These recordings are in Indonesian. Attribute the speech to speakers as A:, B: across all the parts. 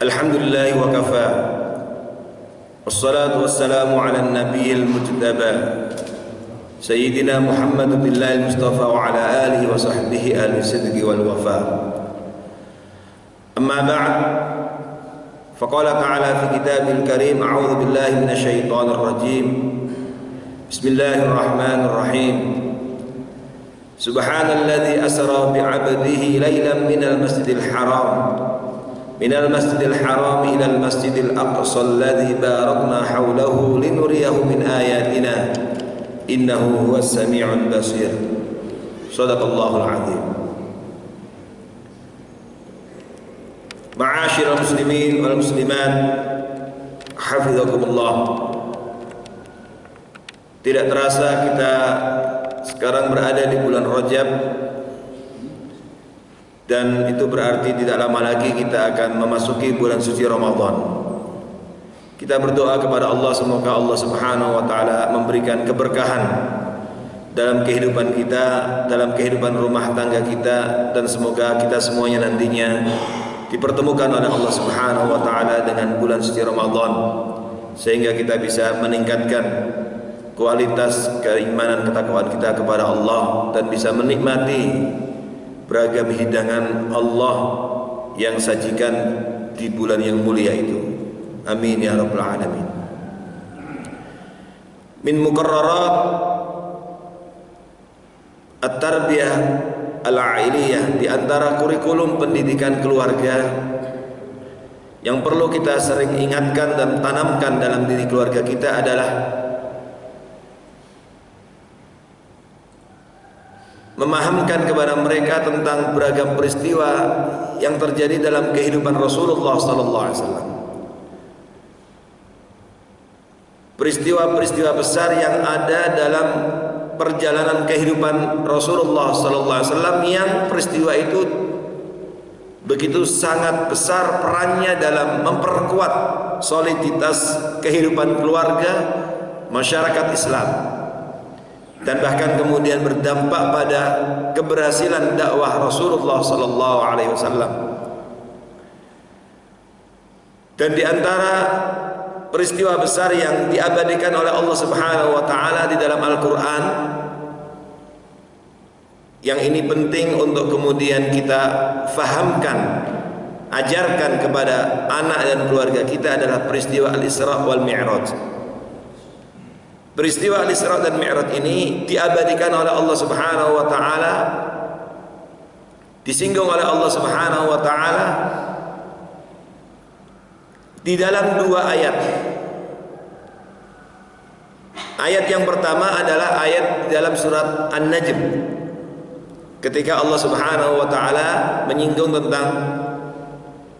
A: Alhamdulillah wa kafa. Wassalatu wassalamu ala nabiyil mujtaba Sayyidina Muhammad billahi al-Mustafa wa ala alihi wa sahbihi ahli sidqi wal wafa. Amma ba'd. Faqala ta'ala fi kitabil karim, a'udzu billahi minasy syaithanir rajim. Bismillahirrahmanirrahim. Subhanalladzi asra bi'abdihi lailan minal masjidil haram ila al-masjidil aqsa alladzi barakna hawlahu linuriyahu min ayatina innahu huwas sami'ul basir. Shadaqallahul azim. Ma'asyiral muslimin wal muslimat, hafizakumullah. Tidak terasa kita sekarang berada di bulan Rajab, dan itu berarti tidak lama lagi kita akan memasuki bulan suci Ramadan. Kita berdoa kepada Allah, semoga Allah Subhanahu wa taala memberikan keberkahan dalam kehidupan kita, dalam kehidupan rumah tangga kita, dan semoga kita semuanya nantinya dipertemukan oleh Allah Subhanahu wa taala dengan bulan suci Ramadan, sehingga kita bisa meningkatkan kualitas keimanan ketakwaan kita kepada Allah dan bisa menikmati beragam hidangan Allah yang sajikan di bulan yang mulia itu. Amin ya rabbal alamin. Min muqarrarat at-tarbiyah al-ailiyah, di antara kurikulum pendidikan keluarga yang perlu kita sering ingatkan dan tanamkan dalam diri keluarga kita adalah memahamkan kepada mereka tentang beragam peristiwa yang terjadi dalam kehidupan Rasulullah sallallahu alaihi wasallam. Peristiwa-peristiwa besar yang ada dalam perjalanan kehidupan Rasulullah sallallahu alaihi wasallam, yang peristiwa itu begitu sangat besar perannya dalam memperkuat soliditas kehidupan keluarga masyarakat Islam, dan bahkan kemudian berdampak pada keberhasilan dakwah Rasulullah sallallahu alaihi wasallam. Dan di antara peristiwa besar yang diabadikan oleh Allah Subhanahu wa taala di dalam Al-Qur'an, yang ini penting untuk kemudian kita fahamkan, ajarkan kepada anak dan keluarga kita, adalah peristiwa Al-Isra wal Mi'raj. Peristiwa Al-Isra dan Mi'raj ini diabadikan oleh Allah Subhanahu wa taala, disinggung oleh Allah Subhanahu wa taala di dalam dua ayat. Ayat yang pertama adalah ayat di dalam surat An-Najm, ketika Allah Subhanahu wa taala menyinggung tentang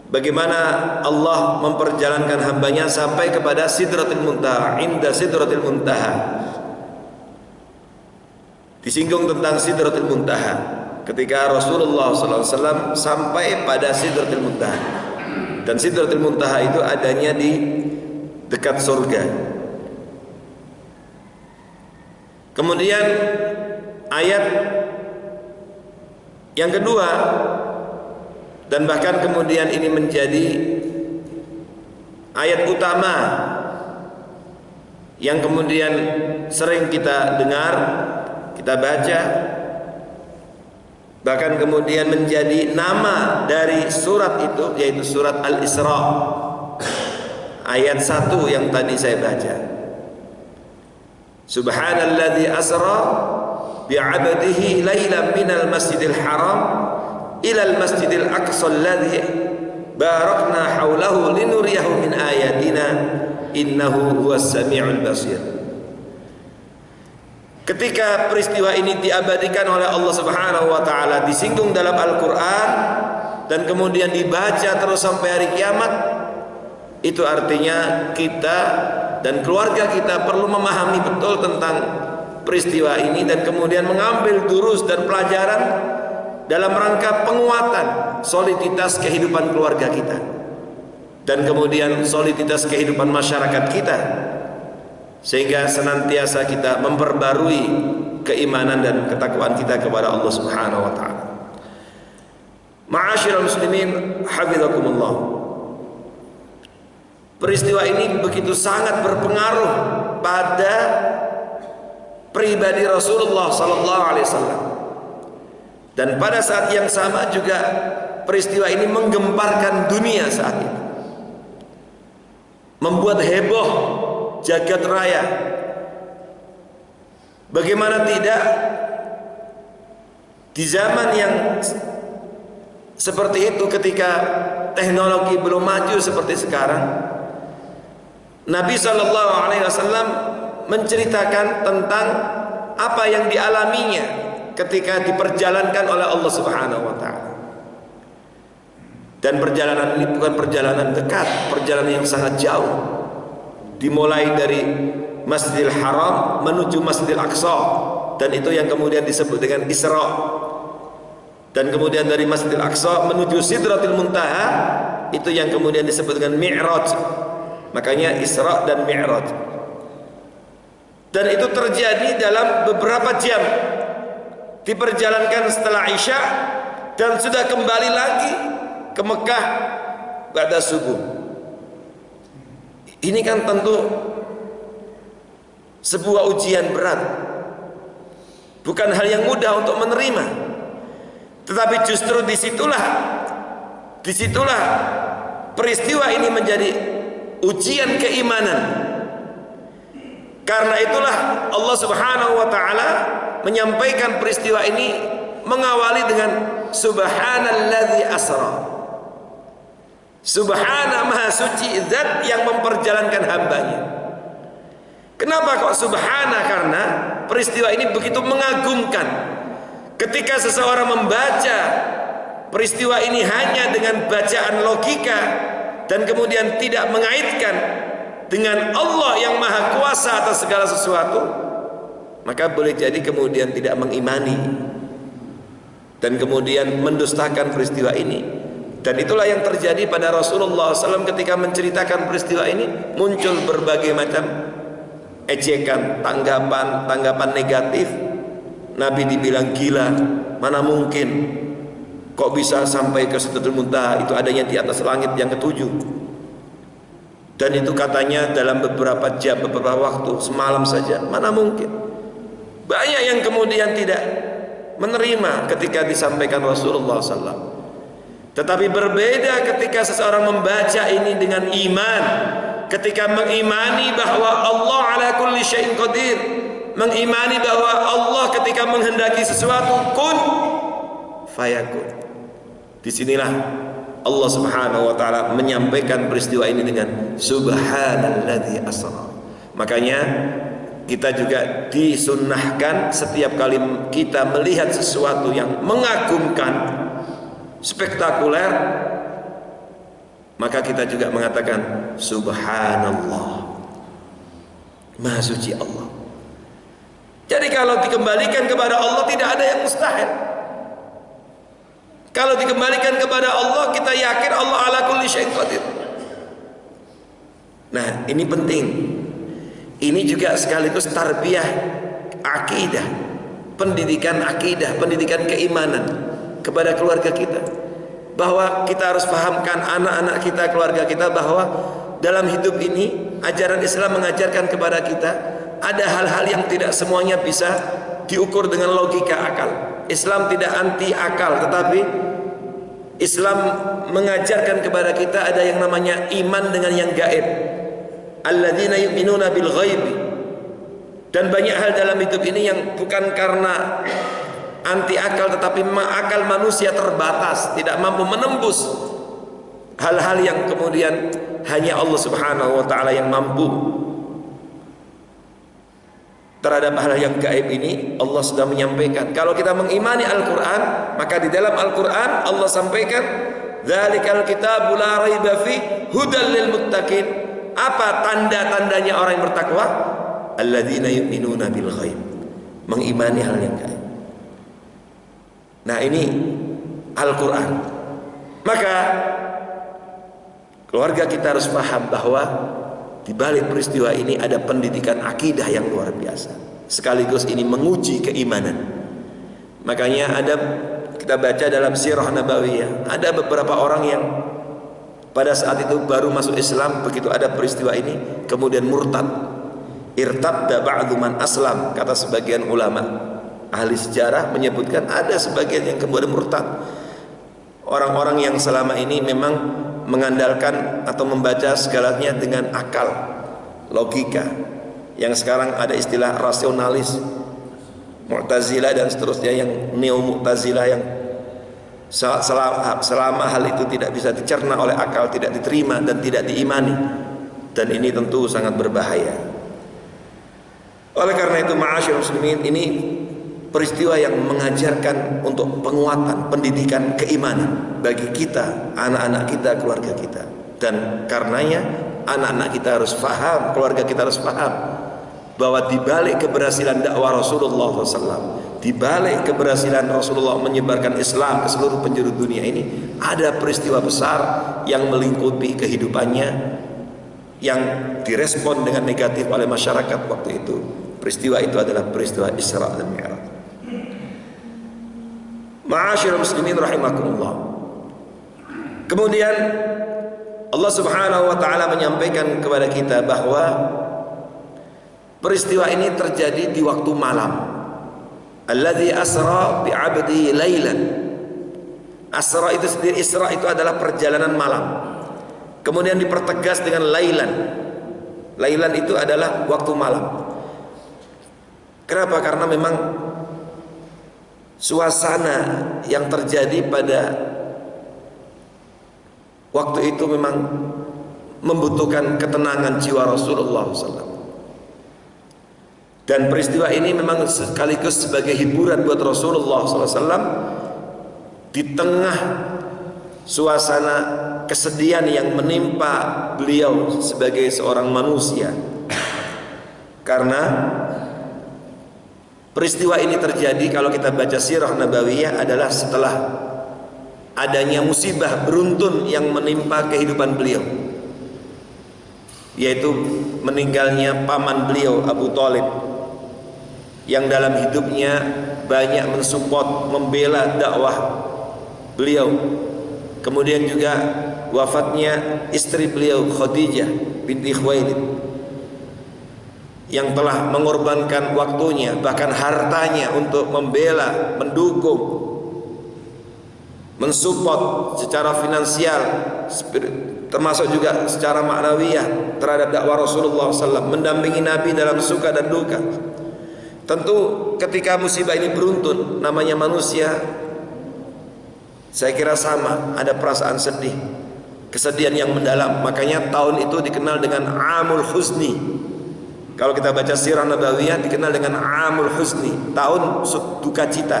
A: bagaimana Allah memperjalankan hambanya sampai kepada Sidratul Muntaha, inda Sidratul Muntaha. Disinggung tentang Sidratul Muntaha ketika Rasulullah SAW sampai pada Sidratul Muntaha. Dan Sidratul Muntaha itu adanya di dekat surga. Kemudian ayat yang kedua, dan bahkan kemudian ini menjadi ayat utama yang kemudian sering kita dengar, kita baca, bahkan kemudian menjadi nama dari surat itu, yaitu surat Al-Isra, ayat 1 yang tadi saya baca. Subhanalladzi asra bi'abdihi lailan minal masjidil haram ilal masjidil aqsa alladzi barakna haulahu linuriyahu min ayatina innahu huwas sami'ul basir. Ketika peristiwa ini diabadikan oleh Allah Subhanahu wa taala, disinggung dalam Al-Qur'an, dan kemudian dibaca terus sampai hari kiamat, itu artinya kita dan keluarga kita perlu memahami betul tentang peristiwa ini, dan kemudian mengambil durus dan pelajaran dalam rangka penguatan soliditas kehidupan keluarga kita, dan kemudian soliditas kehidupan masyarakat kita, sehingga senantiasa kita memperbarui keimanan dan ketakwaan kita kepada Allah Subhanahu wa taala. Ma'asyiral muslimin, hafizakumullah. peristiwa ini begitu sangat berpengaruh pada pribadi Rasulullah sallallahu alaihi wasallam. Dan pada saat yang sama juga peristiwa ini menggemparkan dunia saat itu. Membuat heboh jagat raya. Bagaimana tidak, di zaman yang seperti itu, ketika teknologi belum maju seperti sekarang, Nabi sallallahu alaihi wasallam menceritakan tentang apa yang dialaminya ketika diperjalankan oleh Allah Subhanahu wa taala. Dan perjalanan ini bukan perjalanan dekat, perjalanan yang sangat jauh. Dimulai dari Masjidil Haram menuju Masjidil Aqsa, dan itu yang kemudian disebut dengan Isra. Dan kemudian dari Masjidil Aqsa menuju Sidratil Muntaha, itu yang kemudian disebut dengan Mi'raj. Makanya Isra dan Mi'raj. Dan itu terjadi dalam beberapa jam. Diperjalankan setelah Isya dan sudah kembali lagi ke Mekah pada subuh. Ini kan tentu sebuah ujian berat, bukan hal yang mudah untuk menerima. Tetapi justru disitulah peristiwa ini menjadi ujian keimanan. Karena itulah Allah Subhanahu wa taala menyampaikan peristiwa ini mengawali dengan Subhanalladzi asra. Subhana, maha suci zat yang memperjalankan hambanya. Kenapa kok subhana? Karena peristiwa ini begitu mengagumkan. Ketika seseorang membaca peristiwa ini hanya dengan bacaan logika dan kemudian tidak mengaitkan dengan Allah yang maha kuasa atas segala sesuatu, maka boleh jadi kemudian tidak mengimani dan kemudian mendustakan peristiwa ini. Dan itulah yang terjadi pada Rasulullah SAW ketika menceritakan peristiwa ini. Muncul berbagai macam ejekan, tanggapan negatif. Nabi dibilang gila, mana mungkin kok bisa sampai ke Sidratul Muntaha, itu adanya di atas langit yang ketujuh. Dan itu katanya dalam beberapa jam, beberapa waktu, semalam saja, mana mungkin. Banyak yang kemudian tidak menerima ketika disampaikan Rasulullah SAW. Tetapi berbeda ketika seseorang membaca ini dengan iman, ketika mengimani bahwa Allah ala kulli syai'in qadir, mengimani bahwa Allah ketika menghendaki sesuatu kun fayakun. Disinilah Allah Subhanahu wa taala menyampaikan peristiwa ini dengan Subhanalladzi asra. Makanya kita juga disunnahkan setiap kali kita melihat sesuatu yang mengagumkan, spektakuler, maka kita juga mengatakan Subhanallah, maha suci Allah. Jadi kalau dikembalikan kepada Allah tidak ada yang mustahil. Kalau dikembalikan kepada Allah, kita yakin Allah ala kulli syai'in qadir. Nah, ini penting. Ini juga sekaligus tarbiyah akidah, pendidikan akidah, pendidikan keimanan kepada keluarga kita, bahwa kita harus pahamkan anak-anak kita, keluarga kita, bahwa dalam hidup ini ajaran Islam mengajarkan kepada kita ada hal-hal yang tidak semuanya bisa diukur dengan logika akal. Islam tidak anti akal, tetapi Islam mengajarkan kepada kita ada yang namanya iman dengan yang gaib. Alladzina yu'minuna bil ghaibi. Dan banyak hal dalam hidup ini yang bukan karena anti akal, tetapi akal manusia terbatas, tidak mampu menembus hal-hal yang kemudian hanya Allah Subhanahu wa taala yang mampu. Terhadap hal yang gaib ini Allah sudah menyampaikan. Kalau kita mengimani Al-Qur'an, maka di dalam Al-Qur'an Allah sampaikan dzalikal kitabu la raiba fi hudal lil muttaqin. Apa tanda-tandanya orang yang bertakwa? Alladzina yu'minuna bil ghaib. Mengimani hal yang gaib. Nah, ini Al-Quran. Maka keluarga kita harus paham bahwa di balik peristiwa ini ada pendidikan akidah yang luar biasa. Sekaligus ini menguji keimanan. Makanya ada, kita baca dalam Sirah Nabawiyah, ada beberapa orang yang pada saat itu baru masuk Islam, begitu ada peristiwa ini kemudian murtad. Irtadda ba'du man aslam, kata sebagian ulama ahli sejarah menyebutkan ada sebagian yang kemudian murtad. Orang-orang yang selama ini memang mengandalkan atau membaca segalanya dengan akal, logika, yang sekarang ada istilah rasionalis, Mu'tazilah dan seterusnya, yang neo Mu'tazilah, yang selama hal itu tidak bisa dicerna oleh akal, tidak diterima dan tidak diimani, dan ini tentu sangat berbahaya. Oleh karena itu, ma'asyiral muslimin, ini peristiwa yang mengajarkan untuk penguatan pendidikan keimanan bagi kita, anak-anak kita, keluarga kita. Dan karenanya anak-anak kita harus faham, keluarga kita harus faham bahwa di balik keberhasilan dakwah Rasulullah SAW, di balik keberhasilan Rasulullah menyebarkan Islam ke seluruh penjuru dunia ini, ada peristiwa besar yang melingkupi kehidupannya, yang direspon dengan negatif oleh masyarakat waktu itu. Peristiwa itu adalah peristiwa Isra dan Mi'raj. Ma'asyiral muslimin rahimakumullah. Kemudian Allah Subhanahu wa taala menyampaikan kepada kita bahwa peristiwa ini terjadi di waktu malam. Alladzi asra bi 'abdihi lailan. Asra itu sendiri, Isra itu adalah perjalanan malam. Kemudian dipertegas dengan lailan. Lailan itu adalah waktu malam. Kenapa? Karena memang suasana yang terjadi pada waktu itu memang membutuhkan ketenangan jiwa Rasulullah SAW. Dan peristiwa ini memang sekaligus sebagai hiburan buat Rasulullah SAW di tengah suasana kesedihan yang menimpa beliau sebagai seorang manusia. Karena peristiwa ini terjadi, kalau kita baca sirah nabawiyah, adalah setelah adanya musibah beruntun yang menimpa kehidupan beliau, yaitu meninggalnya paman beliau Abu Thalib, yang dalam hidupnya banyak mensupport, membela dakwah beliau. Kemudian juga wafatnya istri beliau Khadijah binti Khuwailid, yang telah mengorbankan waktunya, bahkan hartanya untuk membela, mendukung, mensupport secara finansial, termasuk juga secara maknawiyah terhadap dakwah Rasulullah SAW, mendampingi Nabi dalam suka dan duka. Tentu ketika musibah ini beruntun, namanya manusia, saya kira sama, ada perasaan sedih, kesedihan yang mendalam. Makanya tahun itu dikenal dengan Amul Huzni. Kalau kita baca sirah nabawiyah, dikenal dengan Amul Huzni, tahun duka cita,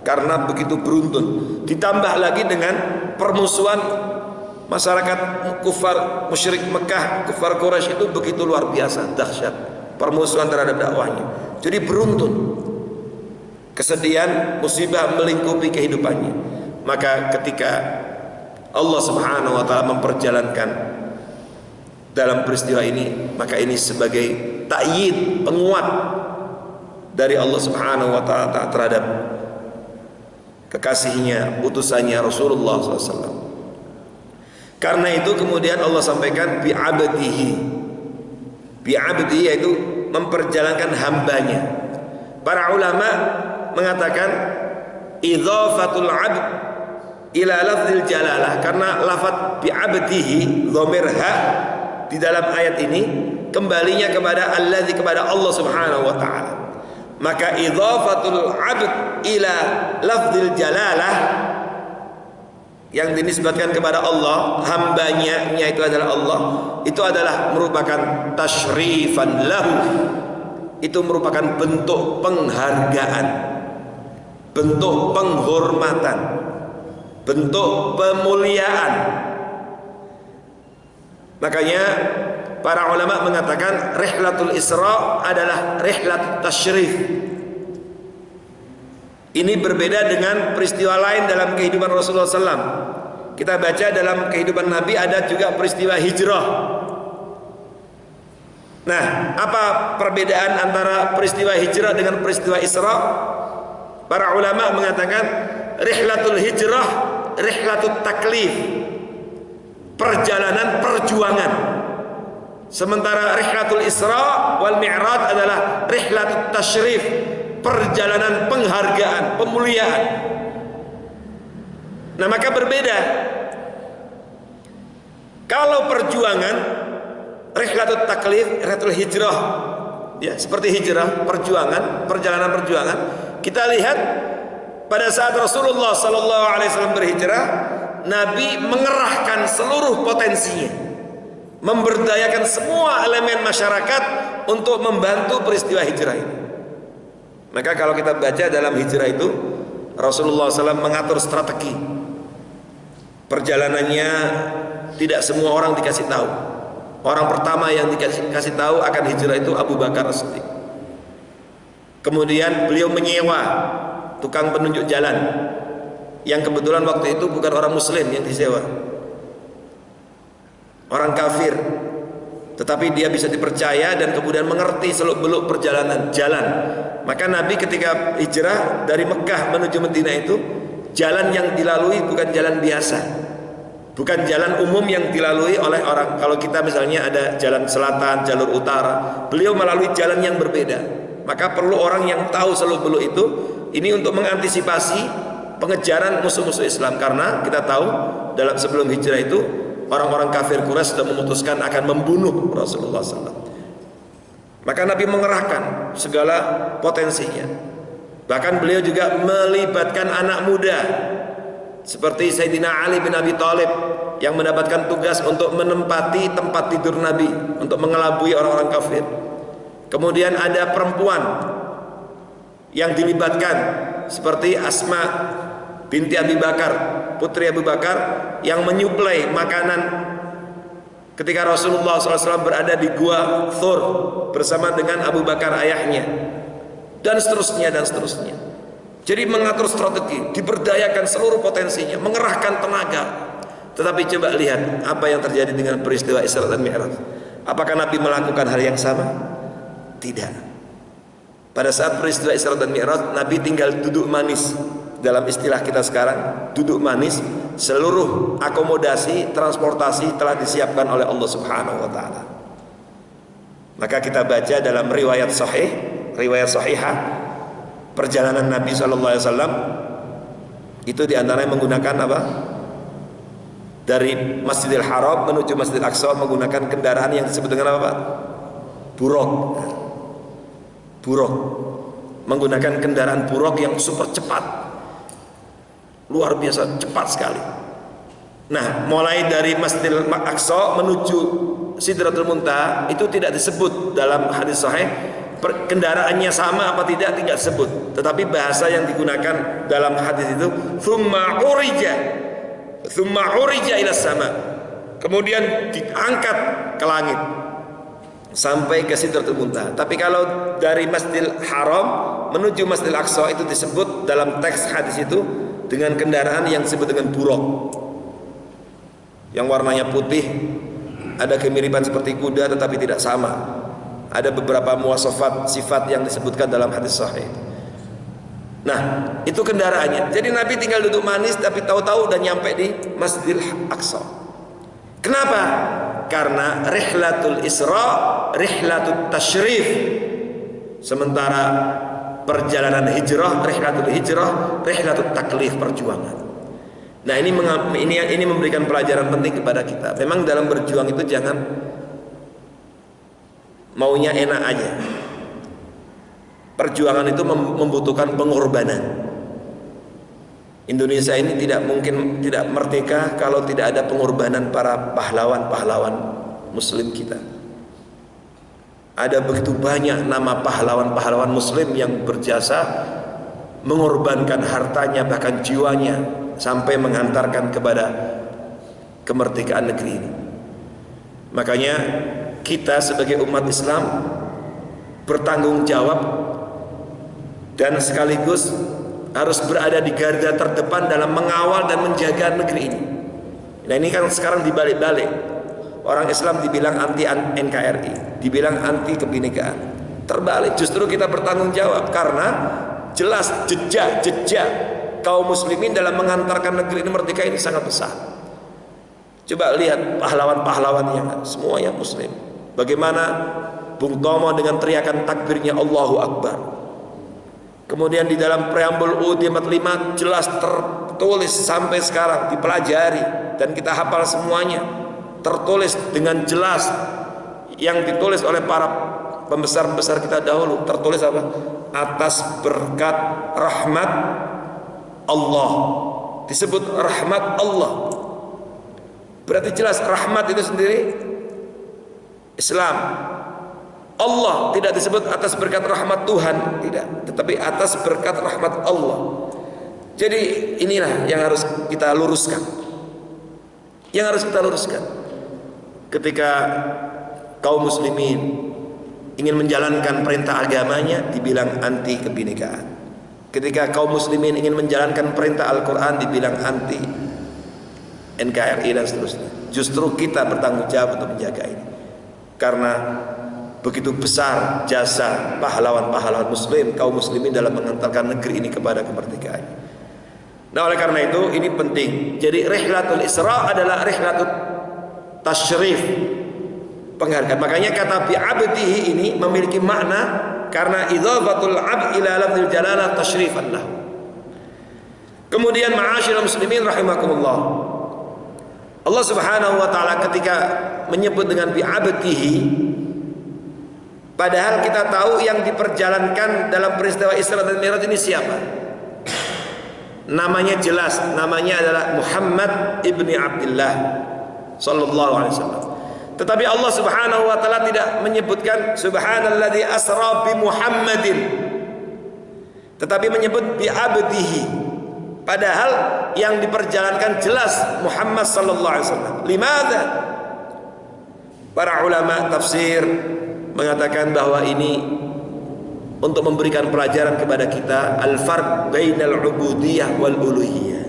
A: karena begitu beruntun. Ditambah lagi dengan permusuhan masyarakat kufar musyrik Mekah, kufar Quraisy itu begitu luar biasa, dahsyat permusuhan terhadap dakwahnya. Jadi beruntun, kesedihan, musibah melingkupi kehidupannya. Maka ketika Allah Subhanahu wa taala memperjalankan dalam peristiwa ini, maka ini sebagai ta'yid, penguat dari Allah Subhanahu wa taala terhadap kekasihnya, utusannya Rasulullah SAW. Karena itu kemudian Allah sampaikan bi'abdihi. Bi'abdihi yaitu memperjalankan hambanya. Para ulama mengatakan idzafatul 'abd ila lafzil jalalah, karena lafaz bi'abdihi dhamir ha di dalam ayat ini kembalinya kepada alladzi, kepada Allah Subhanahu wa taala. Maka idzafatul 'abd ila lafzil jalalah yang dinisbatkan kepada Allah, hambanya itu adalah Allah, itu adalah merupakan tasyrifan lahu, itu merupakan bentuk penghargaan, bentuk penghormatan, bentuk pemuliaan. Makanya para ulama mengatakan rihlatul Isra adalah rihlat tasyrif. Ini berbeda dengan peristiwa lain dalam kehidupan Rasulullah SAW. Kita baca dalam kehidupan Nabi ada juga peristiwa hijrah. Nah, apa perbedaan antara peristiwa hijrah dengan peristiwa Isra? Para ulama mengatakan rihlatul hijrah, rihlatul taklif. perjalanan perjuangan. Sementara rihlatul Isra wal Mi'raj adalah rihlatul tasyrif, perjalanan penghargaan, pemuliaan. Nah, maka berbeda. Kalau perjuangan rihlatul taklif, rihlatul hijrah, ya, seperti hijrah, perjuangan, perjalanan perjuangan. Kita lihat pada saat Rasulullah sallallahu alaihi wasallam berhijrah, Nabi mengerahkan seluruh potensinya, memberdayakan semua elemen masyarakat untuk membantu peristiwa hijrah ini. Maka kalau kita baca dalam hijrah itu, Rasulullah SAW mengatur strategi. Perjalanannya tidak semua orang dikasih tahu. Orang pertama yang dikasih tahu akan hijrah itu Abu Bakar As-Siddiq. Kemudian beliau menyewa tukang penunjuk jalan, yang kebetulan waktu itu bukan orang muslim yang disewa, orang kafir, tetapi dia bisa dipercaya dan kemudian mengerti seluk-beluk perjalanan jalan. Maka Nabi ketika hijrah dari Mekah menuju Madinah itu, jalan yang dilalui bukan jalan biasa, bukan jalan umum yang dilalui oleh orang. Kalau kita misalnya ada jalan selatan, jalur utara, beliau melalui jalan yang berbeda. Maka perlu orang yang tahu seluk-beluk itu, ini untuk mengantisipasi pengejaran musuh-musuh Islam. Karena kita tahu dalam sebelum hijrah itu orang-orang kafir Quraisy sudah memutuskan akan membunuh Rasulullah SAW. Maka Nabi mengerahkan segala potensinya. Bahkan beliau juga melibatkan anak muda seperti Sayyidina Ali bin Abi Thalib yang mendapatkan tugas untuk menempati tempat tidur Nabi, untuk mengelabui orang-orang kafir. Kemudian ada perempuan yang dilibatkan seperti Asma binti Abi Bakar, putri Abu Bakar, yang menyuplai makanan ketika Rasulullah SAW berada di gua Thur bersama dengan Abu Bakar ayahnya, dan seterusnya dan seterusnya. Jadi mengatur strategi, diberdayakan seluruh potensinya, mengerahkan tenaga. Tetapi coba lihat apa yang terjadi dengan peristiwa Isra dan Mi'raj. Apakah Nabi melakukan hal yang sama? Tidak. Pada saat peristiwa Isra dan Mi'raj, Nabi tinggal duduk manis. Dalam istilah kita sekarang, duduk manis. Seluruh akomodasi, transportasi telah disiapkan oleh Allah Subhanahu wa taala. Maka kita baca dalam riwayat sahih, riwayat sahihah, perjalanan Nabi sallallahu alaihi wasallam itu diantaranya menggunakan apa? Dari Masjidil Haram menuju Masjidil Aqsa menggunakan kendaraan yang disebut dengan apa? Buraq. Buraq. Menggunakan kendaraan buraq yang super cepat. Luar biasa cepat sekali. Nah, mulai dari Masjidil Aqsa menuju Sidratul Muntaha itu tidak disebut dalam hadis sahih kendaraannya sama apa tidak disebut, tetapi bahasa yang digunakan dalam hadis itu thumma urija ila sama, kemudian diangkat ke langit sampai ke Sidratul Muntaha. Tapi kalau dari Masjidil Haram menuju Masjidil Aqsa itu disebut dalam teks hadis itu dengan kendaraan yang disebut dengan buraq, yang warnanya putih, ada kemiripan seperti kuda tetapi tidak sama. Ada beberapa muwasafat sifat yang disebutkan dalam hadis sahih. Nah, itu kendaraannya. Jadi Nabi tinggal duduk manis tapi tahu-tahu udah nyampe di Masjidil Aqsa. Kenapa? Karena rihlatul Isra, rihlatul tasyrif. Sementara perjalanan hijrah, rihlatul hijrah, rihlatul taklif, perjuangan. Nah, ini memberikan pelajaran penting kepada kita. Memang dalam berjuang itu jangan maunya enak aja. Perjuangan itu membutuhkan pengorbanan. Indonesia ini tidak mungkin tidak merdeka kalau tidak ada pengorbanan para pahlawan-pahlawan muslim kita. Ada begitu banyak nama pahlawan-pahlawan muslim yang berjasa mengorbankan hartanya bahkan jiwanya sampai menghantarkan kepada kemerdekaan negeri ini. Makanya kita sebagai umat Islam bertanggung jawab dan sekaligus harus berada di garda terdepan dalam mengawal dan menjaga negeri ini. Nah, ini kan sekarang dibalik-balik. Orang Islam dibilang anti NKRI, dibilang anti kebinekaan. Terbalik, justru kita bertanggung jawab karena jelas jejak kaum muslimin dalam mengantarkan negeri ini merdeka ini sangat besar. Coba lihat pahlawan-pahlawan yang semuanya muslim. Bagaimana Bung Tomo dengan teriakan takbirnya Allahu Akbar. Kemudian di dalam preambul UUD 45 jelas tertulis sampai sekarang, dipelajari dan kita hafal semuanya. Tertulis dengan jelas yang ditulis oleh para pembesar-pembesar kita dahulu. Tertulis apa? Atas berkat rahmat Allah. Disebut rahmat Allah. Berarti jelas rahmat itu sendiri Islam. Allah tidak disebut atas berkat rahmat Tuhan, tidak, tetapi atas berkat rahmat Allah. Jadi inilah yang harus kita luruskan. Yang harus kita luruskan. Ketika kaum muslimin ingin menjalankan perintah agamanya, dibilang anti kebinekaan. Ketika kaum muslimin ingin menjalankan perintah Al-Quran, dibilang anti NKRI dan seterusnya. Justru kita bertanggung jawab untuk menjaga ini. Karena begitu besar jasa pahlawan-pahlawan muslim, kaum muslimin dalam mengantarkan negeri ini kepada kemerdekaan. Nah, oleh karena itu ini penting. Jadi Rihlatul Isra adalah rihlatul tasyrif, penghargaan. Makanya kata bi'abdihi ini memiliki makna karena idzafatul 'abd ila lafzil jalalah tasyrifan lahu. Kemudian ma'asyiral muslimin rahimakumullah, Allah Subhanahu wa taala ketika menyebut dengan bi'abdihi, padahal kita tahu yang diperjalankan dalam peristiwa Isra dan Mi'raj ini siapa? Namanya jelas, namanya adalah Muhammad ibni Abdullah sallallahu alaihi wasallam. Tetapi Allah Subhanahu wa taala tidak menyebutkan subhanalladzi asra bi Muhammadin, tetapi menyebut bi abdihi. Padahal yang diperjalankan jelas Muhammad sallallahu alaihi wasallam. Limadza? Para ulama tafsir mengatakan bahwa ini untuk memberikan pelajaran kepada kita al-farq bainal ubudiyah wal uluhiyah,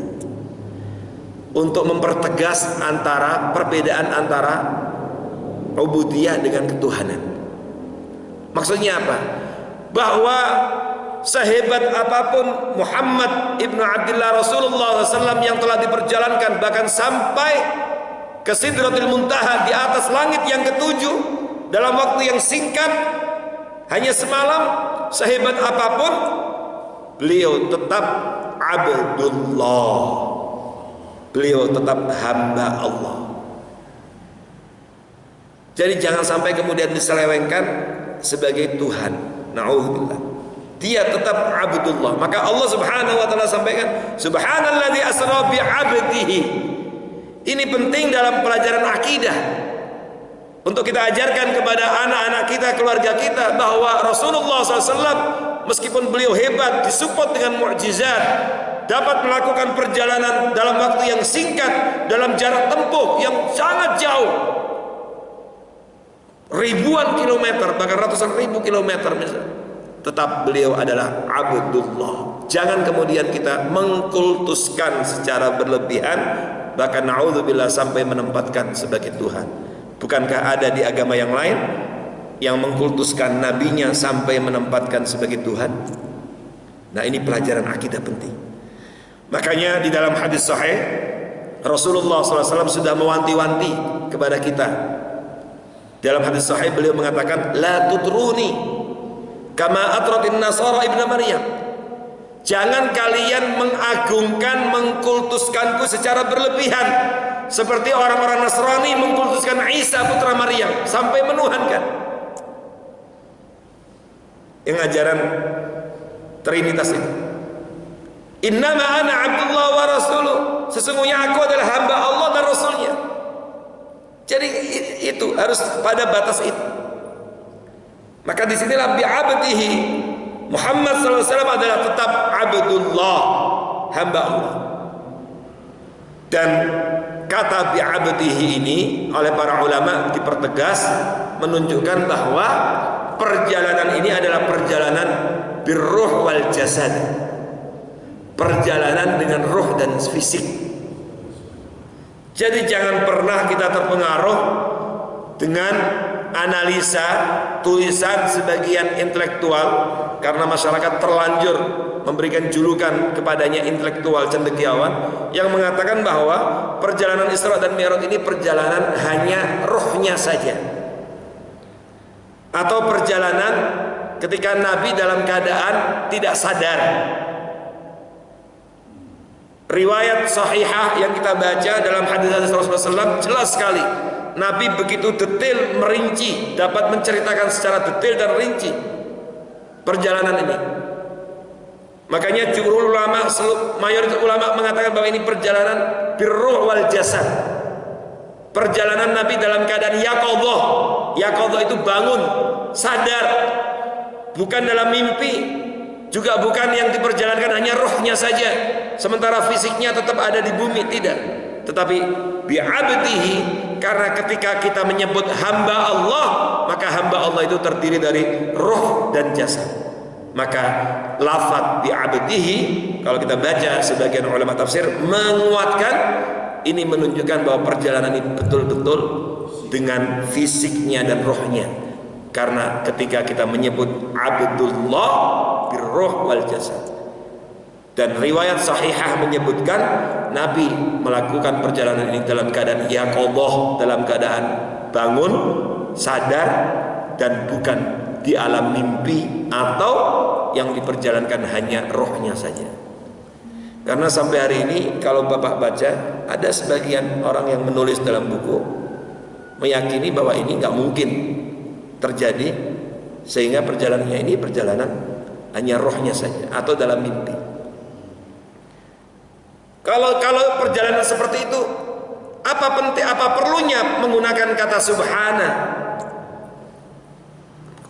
A: untuk mempertegas antara perbedaan antara ubudiyah dengan ketuhanan. Maksudnya apa? Bahwa sehebat apapun Muhammad ibnu Abdullah Rasulullah SAW yang telah diperjalankan bahkan sampai ke Sidratul Muntaha di atas langit yang ketujuh dalam waktu yang singkat, hanya semalam, sehebat apapun beliau tetap Abdullah, beliau tetap hamba Allah. Jadi jangan sampai kemudian diselewengkan sebagai Tuhan. Na'udzubillah. Dia tetap Abdullah. Maka Allah Subhanahu wa taala sampaikan subhanalladzi asra bi 'abdihi. Ini penting dalam pelajaran akidah, untuk kita ajarkan kepada anak-anak kita, keluarga kita, bahwa Rasulullah SAW meskipun beliau hebat, disupport dengan mukjizat, dapat melakukan perjalanan dalam waktu yang singkat, dalam jarak tempuh yang sangat jauh, ribuan kilometer, bahkan ratusan ribu kilometer misalnya, tetap beliau adalah Abdullah. Jangan kemudian kita mengkultuskan secara berlebihan, bahkan na'udzubillah sampai menempatkan sebagai Tuhan. Bukankah ada di agama yang lain yang mengkultuskan nabinya sampai menempatkan sebagai Tuhan? Nah, ini pelajaran akidah penting. Makanya di dalam hadis sahih Rasulullah SAW sudah mewanti-wanti kepada kita. Dalam hadis sahih beliau mengatakan, la tutruni kama atratin nasara ibnu Maryam. Jangan kalian mengagungkan, mengkultuskanku secara berlebihan, seperti orang-orang Nasrani mengkultuskan Isa putra Maryam sampai menuhankan. Yang ajaran Trinitas itu. Innama ana Abdullah wa rasuluh. Sesungguhnya aku adalah hamba Allah dan Rasulnya. Jadi itu harus pada batas itu. Maka disinilah bi'abdihi, Muhammad SAW adalah tetap Abdullah, hamba Allah. Dan kata bi'abdihi ini oleh para ulama dipertegas, menunjukkan bahwa perjalanan ini adalah perjalanan birruh wal jasad, perjalanan dengan ruh dan fisik. Jadi jangan pernah kita terpengaruh dengan analisa tulisan sebagian intelektual, karena masyarakat terlanjur memberikan julukan kepadanya intelektual cendekiawan, yang mengatakan bahwa perjalanan Isra dan Mi'raj ini perjalanan hanya rohnya saja, atau perjalanan ketika Nabi dalam keadaan tidak sadar. Riwayat sahihah yang kita baca dalam hadis-hadis Rasulullah SAW jelas sekali, Nabi begitu detail merinci, dapat menceritakan secara detail dan rinci perjalanan ini. Makanya jumhur ulama, mayoritas ulama mengatakan bahwa ini perjalanan birruh wal jasad, perjalanan Nabi dalam keadaan yaqadhah. Yaqadhah itu bangun, sadar, bukan dalam mimpi, juga bukan yang diperjalankan hanya rohnya saja, sementara fisiknya tetap ada di bumi, tidak. Tetapi bi'abdihi, karena ketika kita menyebut hamba Allah, maka hamba Allah itu terdiri dari roh dan jasad. Maka lafaz bi'abdihi, kalau kita baca sebagian ulama tafsir menguatkan, ini menunjukkan bahwa perjalanan ini betul-betul dengan fisiknya dan rohnya. Karena ketika kita menyebut Abdullah birruh wal jasad, dan riwayat sahihah menyebutkan Nabi melakukan perjalanan ini dalam keadaan yaqadhah, dalam keadaan bangun, sadar, dan bukan di alam mimpi atau yang diperjalankan hanya rohnya saja. Karena sampai hari ini kalau Bapak baca, ada sebagian orang yang menulis dalam buku meyakini bahwa ini nggak mungkin terjadi, sehingga perjalanannya ini perjalanan hanya rohnya saja atau dalam mimpi. Kalau perjalanan seperti itu, apa perlunya menggunakan kata subhana,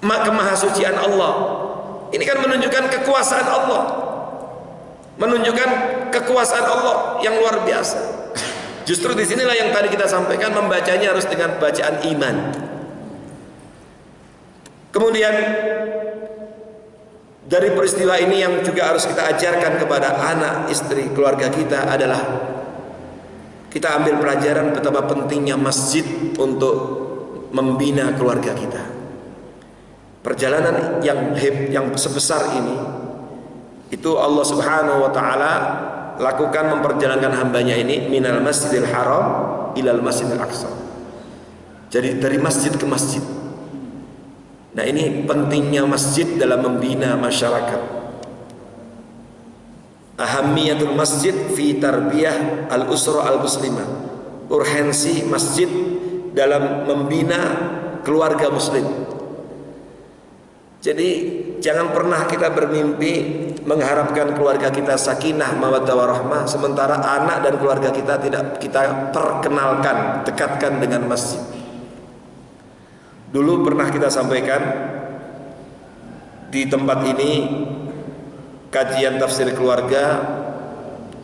A: kemahasucian Allah? Ini kan menunjukkan kekuasaan Allah, menunjukkan kekuasaan Allah yang luar biasa. Justru disinilah yang tadi kita sampaikan, membacanya harus dengan bacaan iman. Kemudian dari peristiwa ini yang juga harus kita ajarkan kepada anak, istri, keluarga kita adalah kita ambil pelajaran betapa pentingnya masjid untuk membina keluarga kita. Perjalanan yang sebesar ini, itu Allah Subhanahu wa taala lakukan, memperjalankan hambanya ini minal masjidil haram ilal masjidil aqsa. Jadi dari masjid ke masjid. Nah, ini pentingnya masjid dalam membina masyarakat. Ahamiyatul masjid fi tarbiyah al-usra al-muslimah. Urgensi masjid dalam membina keluarga muslim. Jadi jangan pernah kita bermimpi mengharapkan keluarga kita sakinah, mawaddah warahmah, sementara anak dan keluarga kita tidak kita perkenalkan, dekatkan dengan masjid. Dulu pernah kita sampaikan di tempat ini kajian tafsir keluarga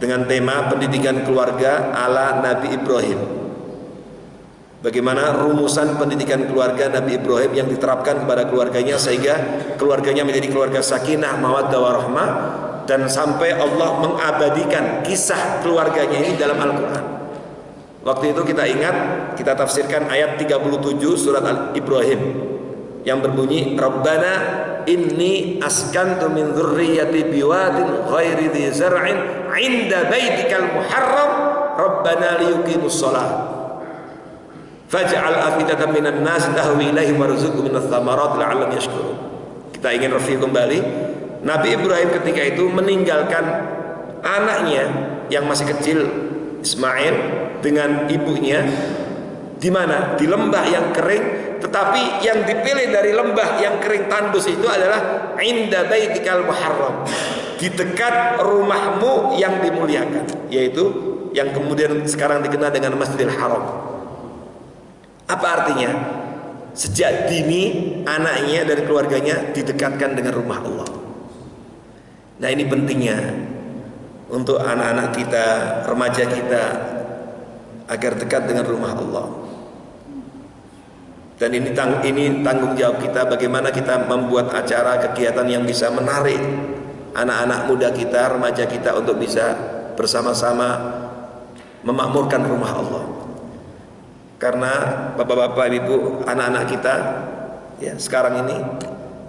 A: dengan tema pendidikan keluarga ala Nabi Ibrahim. Bagaimana rumusan pendidikan keluarga Nabi Ibrahim yang diterapkan kepada keluarganya sehingga keluarganya menjadi keluarga sakinah, mawaddah warahmah, dan sampai Allah mengabadikan kisah keluarganya ini dalam Al-Quran. Waktu itu kita ingat, kita tafsirkan ayat 37 surat Al-Ibrahim yang berbunyi, Rabbana inni askantu min dzurriyyati biwadin ghairi dzi zar'in 'inda baitikal muharram Rabbana liyuqimus shalah faj'al afidatan minan nas tahwi ilaihim warzuqhum minats tsamarat la'allahum yashkurun. Kita ingin review kembali. Nabi Ibrahim ketika itu meninggalkan anaknya yang masih kecil Ismail dengan ibunya di mana? Di lembah yang kering, tetapi yang dipilih dari lembah yang kering tandus itu adalah inda baitikal muharram, di dekat rumahmu yang dimuliakan, yaitu yang kemudian sekarang dikenal dengan Masjidil Haram. Apa artinya? Sejak dini anaknya dan keluarganya didekatkan dengan rumah Allah. Nah, ini pentingnya untuk anak-anak kita, remaja kita, agar dekat dengan rumah Allah. Dan ini tanggung jawab kita, bagaimana kita membuat acara kegiatan yang bisa menarik anak-anak muda kita, remaja kita untuk bisa bersama-sama memakmurkan rumah Allah. Karena bapak-bapak, ibu, anak-anak kita ya sekarang ini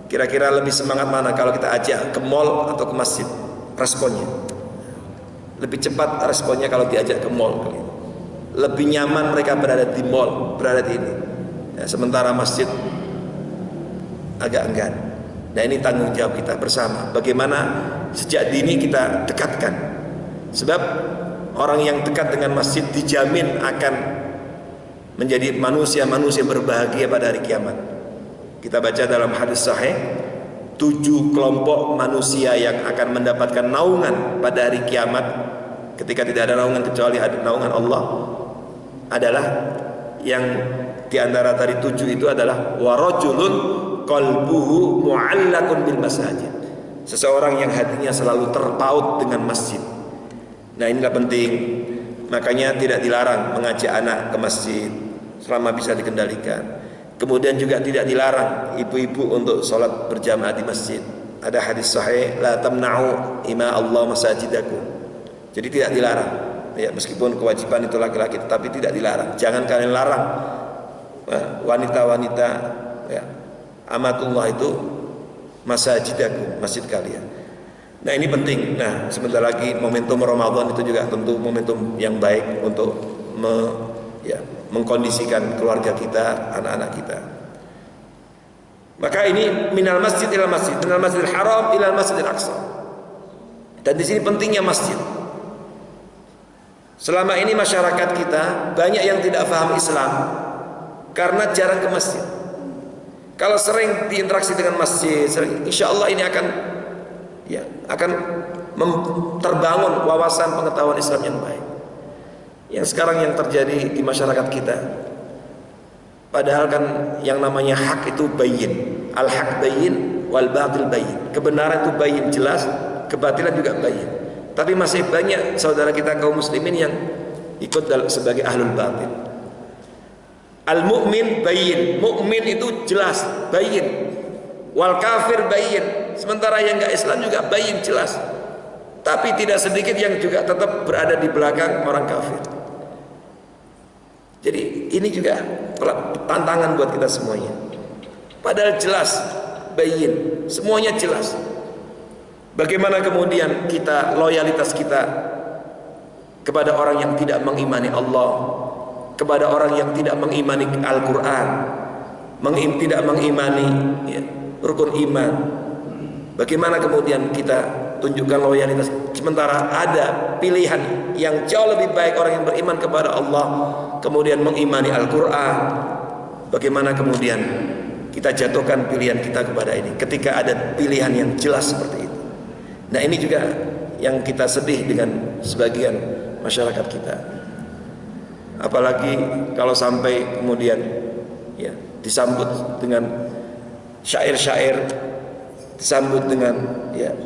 A: kira-kira lebih semangat mana kalau kita ajak ke mall atau ke masjid? responnya. Lebih cepat responnya kalau diajak ke mall. Lebih nyaman mereka berada di mall, berada di ini. Ya, sementara masjid agak enggan. Nah, ini tanggung jawab kita bersama. Bagaimana sejak dini kita dekatkan. Sebab orang yang dekat dengan masjid dijamin akan menjadi manusia-manusia berbahagia pada hari kiamat. Kita baca dalam hadis sahih, 7 kelompok manusia yang akan mendapatkan naungan pada hari kiamat, ketika tidak ada naungan kecuali ada naungan Allah, adalah yang diantara tadi 7 itu adalah warajulun qalbuhu mu'allaqun bil masajid, seseorang yang hatinya selalu terpaut dengan masjid. Nah, inilah penting. Makanya tidak dilarang mengajak anak ke masjid selama bisa dikendalikan. Kemudian juga tidak dilarang ibu-ibu untuk sholat berjamaah di masjid. Ada hadis sahih, la tamna'u ima Allah masajidakum. Jadi tidak dilarang. Ya, meskipun kewajiban itu laki-laki, tetapi tidak dilarang. Jangan kalian larang wanita-wanita, ya, amatullah itu masajidakum, masjid kalian. Nah, ini penting. Nah, sebentar lagi momentum Ramadan itu juga tentu momentum yang baik untuk mengkondisikan keluarga kita, anak-anak kita. Maka ini minal masjid ilal masjid, minal masjidil haram ilal masjidil aqsa. Dan di sini pentingnya masjid. Selama ini masyarakat kita banyak yang tidak paham Islam karena jarang ke masjid. Kalau sering diinteraksi dengan masjid, insya Allah ini akan terbangun wawasan pengetahuan Islam yang baik. Yang sekarang yang terjadi di masyarakat kita, padahal kan yang namanya hak itu bayyin, al haq bayyin wal batil bayyin. Kebenaran itu bayyin, jelas, kebatilan juga bayyin. Tapi masih banyak saudara kita kaum muslimin yang ikut sebagai ahlul batil. Al mu'min bayyin, mukmin itu jelas, bayyin. Wal kafir bayyin. Sementara yang enggak Islam juga bayyin, jelas. Tapi tidak sedikit yang juga tetap berada di belakang orang kafir. Jadi ini juga tantangan buat kita semuanya. Padahal jelas, bayyin, semuanya jelas. Bagaimana kemudian kita, loyalitas kita kepada orang yang tidak mengimani Allah, kepada orang yang tidak mengimani Al-Quran, tidak mengimani rukun iman. Bagaimana kemudian kita tunjukkan loyalitas, sementara ada pilihan yang jauh lebih baik, orang yang beriman kepada Allah kemudian mengimani Al-Quran. Bagaimana kemudian kita jatuhkan pilihan kita kepada ini ketika ada pilihan yang jelas seperti itu. Nah, ini juga yang kita sedih dengan sebagian masyarakat kita. Apalagi kalau sampai kemudian disambut dengan syair-syair, disambut dengan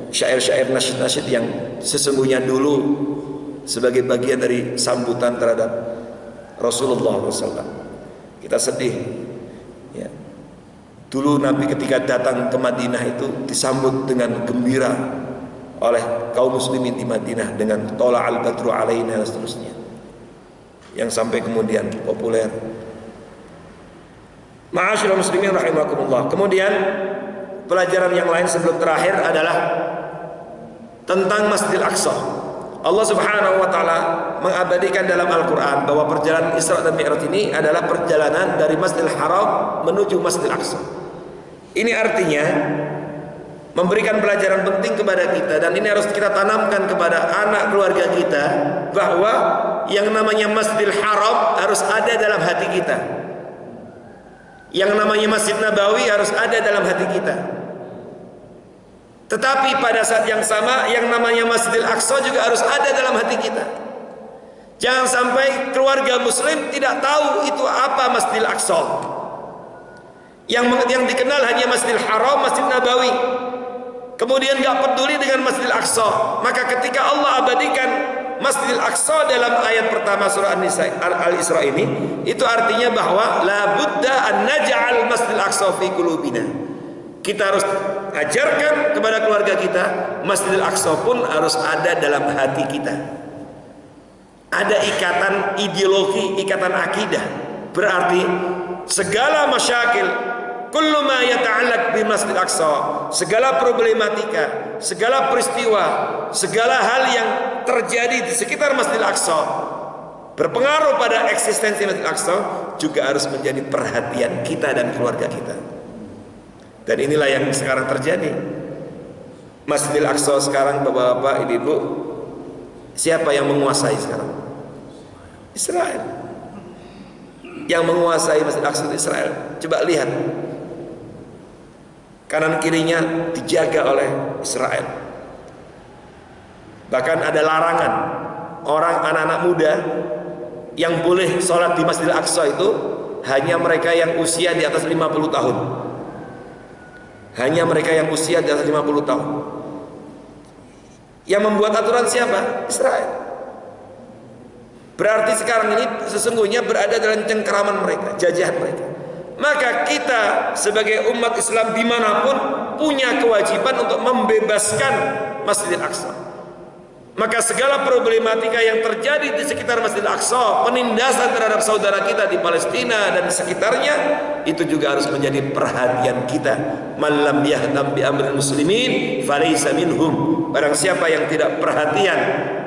A: syair-syair nasyid-nasyid yang sesungguhnya dulu sebagai bagian dari sambutan terhadap Rasulullah SAW. Kita sedih. Dulu Nabi ketika datang ke Madinah itu disambut dengan gembira oleh kaum muslimin di Madinah dengan tola al-badru alaina dan seterusnya, yang sampai kemudian populer. Ma'asyiral muslimin rahimakumullah. Kemudian pelajaran yang lain sebelum terakhir adalah tentang Masjidil Aqsa. Allah Subhanahu wa taala mengabadikan dalam Al-Qur'an bahwa perjalanan Isra dan Mi'raj ini adalah perjalanan dari Masjidil Haram menuju Masjidil Aqsa. Ini artinya memberikan pelajaran penting kepada kita, dan ini harus kita tanamkan kepada anak keluarga kita, bahwa yang namanya Masjidil Haram harus ada dalam hati kita. Yang namanya Masjid Nabawi harus ada dalam hati kita. Tetapi pada saat yang sama, yang namanya Masjidil Aqsa juga harus ada dalam hati kita. Jangan sampai keluarga muslim tidak tahu itu apa Masjidil Aqsa. Yang dikenal hanya Masjidil Haram, Masjid Nabawi. Kemudian gak peduli dengan Masjidil Aqsa. Maka ketika Allah abadikan Masjidil Aqsa dalam ayat pertama surah Al-Isra ini, itu artinya bahwa la budda an naj'al Masjidil Aqsa fi qulubina. Kita harus ajarkan kepada keluarga kita, Masjidil Aqsa pun harus ada dalam hati kita. Ada ikatan ideologi, ikatan akidah. Berarti segala masyakil, kullu ma yata'allaq bi Masjidil Aqsa, segala problematika, segala peristiwa, segala hal yang terjadi di sekitar Masjidil Aqsa berpengaruh pada eksistensi Masjidil Aqsa juga harus menjadi perhatian kita dan keluarga kita. Dan inilah yang sekarang terjadi. Masjidil Aqsa sekarang, bapak-bapak, ibu-ibu, siapa yang menguasai sekarang? Israel. Yang menguasai Masjidil Aqsa Israel. Coba lihat, kanan kirinya dijaga oleh Israel. Bahkan ada larangan orang, anak-anak muda yang boleh sholat di Masjidil Aqsa itu hanya mereka yang usia di atas 50 tahun. Hanya mereka yang usia di atas 50 tahun. Yang membuat aturan siapa? Israel. Berarti sekarang ini sesungguhnya berada dalam cengkeraman mereka, jajahan mereka. Maka kita sebagai umat Islam dimanapun punya kewajiban untuk membebaskan Masjidil Aqsa. Maka segala problematika yang terjadi di sekitar Masjidil Aqsa, penindasan terhadap saudara kita di Palestina dan di sekitarnya, itu juga harus menjadi perhatian kita. Man lam yahdam bi amril muslimin falaysa minhum. Barang siapa yang tidak perhatian,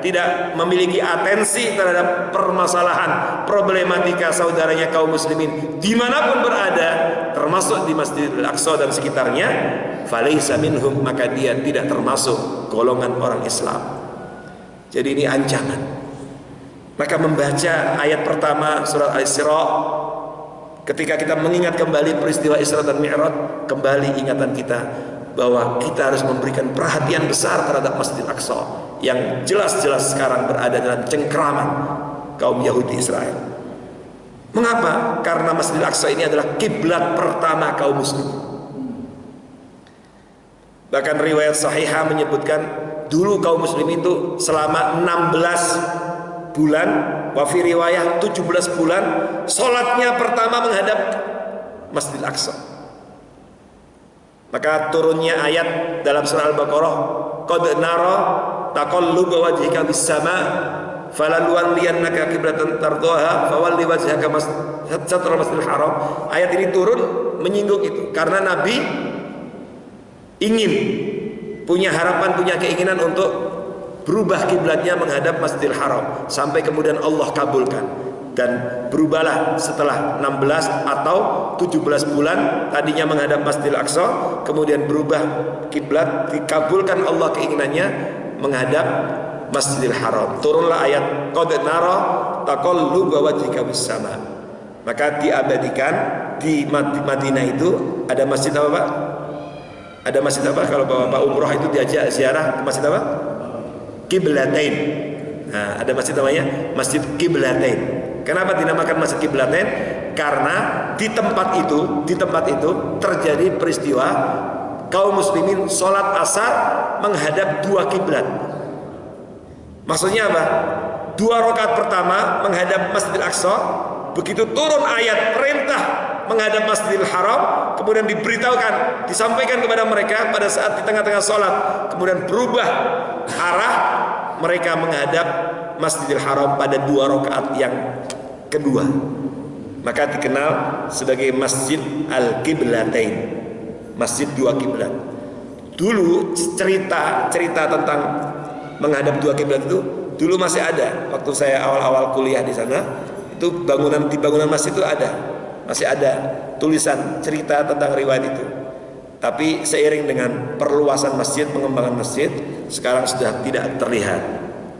A: tidak memiliki atensi terhadap permasalahan problematika saudaranya kaum muslimin dimanapun berada, termasuk di Masjidil Aqsa dan sekitarnya, falaysa minhum, maka dia tidak termasuk golongan orang Islam. Jadi ini ancaman. Maka membaca ayat pertama surat Al-Isra, ketika kita mengingat kembali peristiwa Isra dan Mi'raj, kembali ingatan kita bahwa kita harus memberikan perhatian besar terhadap Masjidil Aqsa yang jelas-jelas sekarang berada dalam cengkraman kaum Yahudi Israel. Mengapa? Karena Masjidil Aqsa ini adalah kiblat pertama kaum muslim. Bahkan riwayat sahihah menyebutkan dulu kaum muslimin itu selama 16 bulan, wa fi riwayah 17 bulan, sholatnya pertama menghadap Masjidil Aqsa. Maka turunnya ayat dalam surah Al-Baqarah, qad nara taqalluba wajhika bis sama falanwalliyannaka qiblatan tardaha fawalli wajhaka satral Masjidil Haram. Ayat ini turun menyinggung itu karena Nabi ingin, punya harapan, punya keinginan untuk berubah kiblatnya menghadap Masjidil Haram, sampai kemudian Allah kabulkan dan berubahlah setelah 16 atau 17 bulan, tadinya menghadap Masjidil Aqsa, kemudian berubah kiblat, dikabulkan Allah keinginannya menghadap Masjidil Haram. Turunlah ayat qad nara taqalluba wajhika bis sama. Maka diabadikan di Madinah itu ada masjid apa, Pak? Ada masjid apa? Kalau bapak umroh itu diajak ziarah ke masjid apa? Qiblatain. Nah, ada masjid namanya Masjid Qiblatain. Kenapa dinamakan Masjid Qiblatain? Karena di tempat itu terjadi peristiwa kaum muslimin sholat asar menghadap dua kiblat. Maksudnya apa? 2 rakaat pertama menghadap Masjidil Aqsa, begitu turun ayat perintah menghadap Masjidil Haram, kemudian diberitahukan, disampaikan kepada mereka pada saat di tengah-tengah sholat, kemudian berubah arah, mereka menghadap Masjidil Haram pada 2 rakaat yang kedua. Maka dikenal sebagai Masjid Al-Qiblatain, Masjid 2 kiblat. Dulu cerita tentang menghadap 2 kiblat itu dulu masih ada. Waktu saya awal-awal kuliah di sana, itu di bangunan masjid itu masih ada tulisan cerita tentang riwayat itu. Tapi seiring dengan perluasan masjid, pengembangan masjid, sekarang sudah tidak terlihat.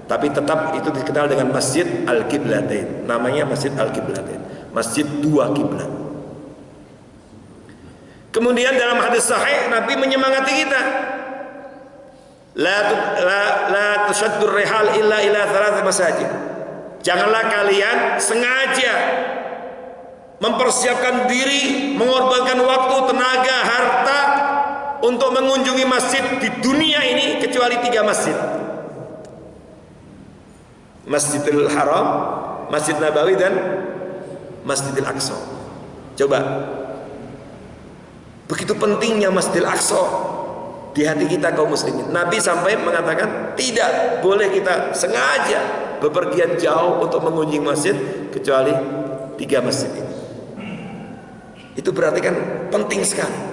A: Tapi tetap itu dikenal dengan Masjid Al-Qiblatain. Namanya Masjid Al-Qiblatain, Masjid 2 kiblat. Kemudian dalam hadis sahih Nabi menyemangati kita, la tushaddur rihal illa ila 3 masajid. Janganlah kalian sengaja mempersiapkan diri, mengorbankan waktu, tenaga, harta untuk mengunjungi masjid di dunia ini kecuali 3 masjid. Masjidil Haram, Masjid Nabawi, dan Masjidil Aqsa. Coba, begitu pentingnya Masjidil Aqsa di hati kita kaum muslimin. Nabi sampai mengatakan tidak boleh kita sengaja bepergian jauh untuk mengunjungi masjid kecuali 3 masjid ini. Itu berarti kan penting sekali.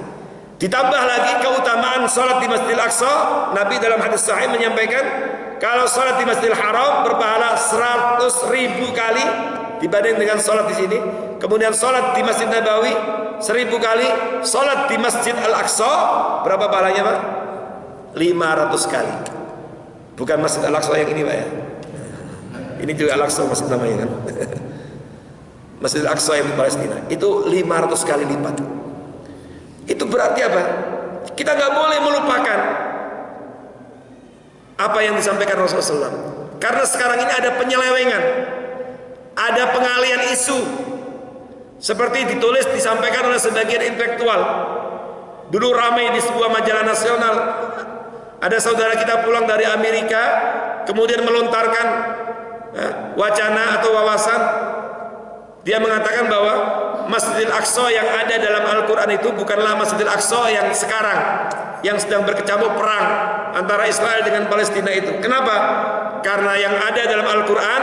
A: Ditambah lagi keutamaan sholat di Masjidil Aqsa. Nabi dalam hadis sahih menyampaikan, kalau sholat di Masjidil Haram berpahala 100.000 kali dibanding dengan sholat di sini. Kemudian sholat di Masjid Nabawi 1000 kali. Sholat di Masjid Al-Aqsa berapa pahalanya Pak? 500 kali. Bukan Masjid Al-Aqsa yang ini Pak ya. Ini juga Al-Aqsa masjid namanya kan. Masjid Al-Aqsa yang di Palestina itu 500 kali lipat. Itu berarti apa? Kita nggak boleh melupakan apa yang disampaikan Rasulullah SAW. Karena sekarang ini ada penyelewengan, ada pengalian isu, seperti ditulis disampaikan oleh sebagian intelektual. Dulu ramai di sebuah majalah nasional, ada saudara kita pulang dari Amerika, kemudian melontarkan wacana atau wawasan. Dia mengatakan bahwa Masjidil Aqsa yang ada dalam Al-Quran itu bukanlah Masjidil Aqsa yang sekarang, yang sedang berkecamuk perang antara Israel dengan Palestina itu. Kenapa? Karena yang ada dalam Al-Quran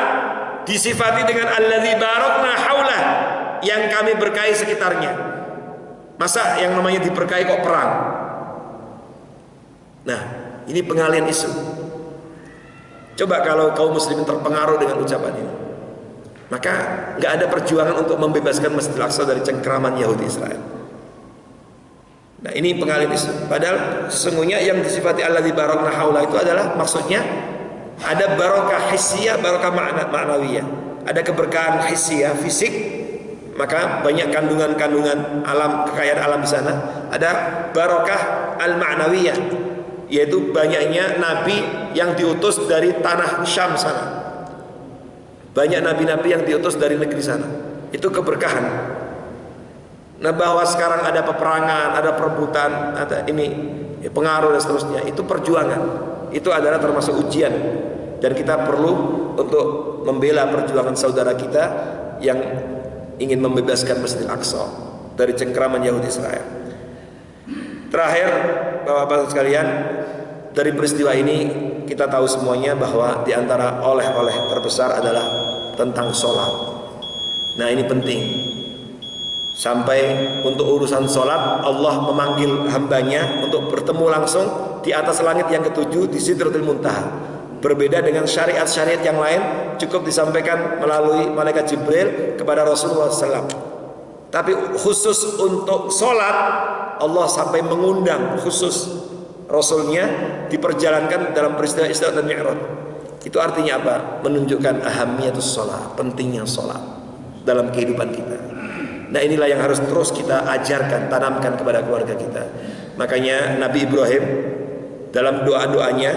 A: disifati dengan alladzi barakna haulah, yang kami berkahi sekitarnya. Masa yang namanya diberkahi kok perang? Nah, ini pengalian isu. Coba kalau kaum muslimin terpengaruh dengan ucapan ini, maka nggak ada perjuangan untuk membebaskan Masjidil Aqsa dari cengkraman Yahudi Israel. Nah, ini pengalian isu. Padahal sesungguhnya yang disifati alladzi barakna haula itu adalah maksudnya ada barokah hissiyah, barokah ma'nawiyah. Ada keberkahan hissiyah, fisik, maka banyak kandungan-kandungan alam, kekayaan alam di sana. Ada barokah al-ma'nawiyah, yaitu banyaknya nabi yang diutus dari tanah Syam sana. Banyak nabi-nabi yang diutus dari negeri sana. Itu keberkahan. Nah, bahwa sekarang ada peperangan, ada perebutan, ada ini ya, pengaruh dan seterusnya, itu perjuangan. Itu adalah termasuk ujian. Dan kita perlu untuk membela perjuangan saudara kita yang ingin membebaskan Masjidil Aqsa dari cengkraman Yahudi Israel. Terakhir, Bapak-bapak sekalian, dari peristiwa ini kita tahu semuanya bahwa di antara oleh-oleh terbesar adalah tentang sholat. Nah, ini penting. Sampai untuk urusan sholat, Allah memanggil hambanya untuk bertemu langsung di atas langit yang ketujuh di Sidratul Muntaha. Berbeda dengan syariat-syariat yang lain, cukup disampaikan melalui malaikat Jibril kepada Rasulullah SAW. Tapi khusus untuk sholat, Allah sampai mengundang khusus Rasulnya diperjalankan dalam peristiwa Isra dan Mi'raj. Itu artinya apa? Menunjukkan ahamiyatus sholat, pentingnya sholat dalam kehidupan kita. Nah, inilah yang harus terus kita ajarkan, tanamkan kepada keluarga kita. Makanya Nabi Ibrahim dalam doa-doanya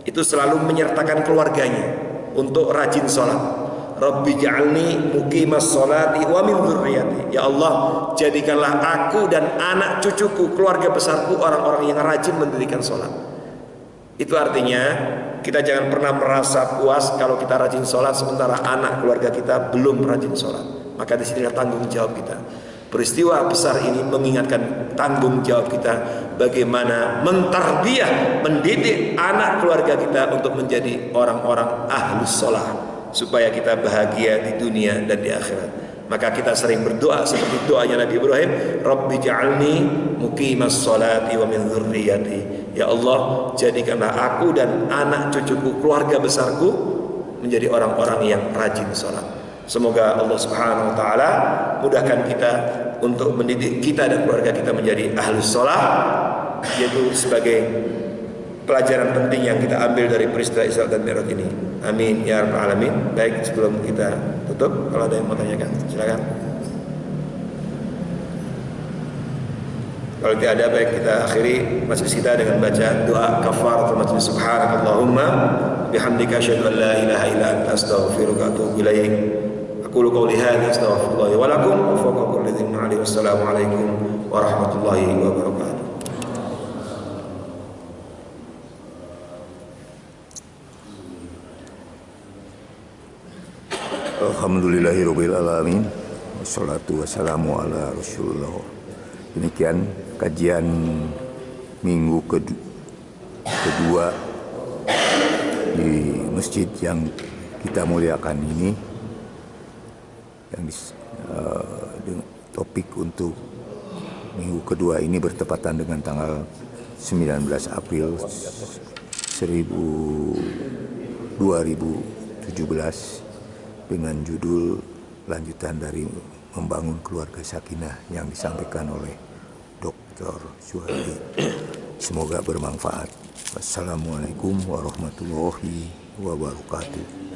A: itu selalu menyertakan keluarganya untuk rajin sholat. Rabbi ja'alni muqimas sholati wa min dzurriyyati. Ya Allah, jadikanlah aku dan anak cucuku, keluarga besarku, orang-orang yang rajin mendirikan sholat. Itu artinya kita jangan pernah merasa puas kalau kita rajin sholat sementara anak keluarga kita belum rajin sholat. Maka di sinilah tanggung jawab kita. Peristiwa besar ini mengingatkan tanggung jawab kita bagaimana mentarbiyah, mendidik anak keluarga kita untuk menjadi orang-orang ahlus sholat, supaya kita bahagia di dunia dan di akhirat. Maka kita sering berdoa seperti doanya Nabi Ibrahim, Rabbi ja'alni muqimas sholati wa min dzurriyyati. Ya Allah, jadikanlah aku dan anak cucuku, keluarga besarku menjadi orang-orang yang rajin sholat. Semoga Allah Subhanahu wa taala mudahkan kita untuk mendidik kita dan keluarga kita menjadi ahlus sholat, yaitu sebagai pelajaran penting yang kita ambil dari peristiwa Isra dan Mi'raj ini. Amin ya rabbal alamin. Baik, sebelum kita tutup, kalau ada yang mau tanyakan, silakan. Kalau tidak ada, baik kita akhiri majelis kita dengan baca doa kafaratul majlis. Subhanakallahumma bihamdika asyhadu an la ilaha illa anta astaghfiruka wa atubu ilaik. Aqulu qawli hadza astaghfirullah wa lakum wa fawqa kulli dhin 'ali. Wassalamu alaikum warahmatullahi wabarakatuh.
B: Alhamdulillahirabbil alamin. Wassalatu wassalamu ala Rasulillah. Demikian kajian minggu kedua di masjid yang kita muliakan ini, yang topik untuk minggu kedua ini bertepatan dengan tanggal 19 April 2017 dengan judul lanjutan dari Membangun Keluarga Sakinah yang disampaikan oleh Dr. Suhaili. Semoga bermanfaat. Wassalamualaikum warahmatullahi wabarakatuh.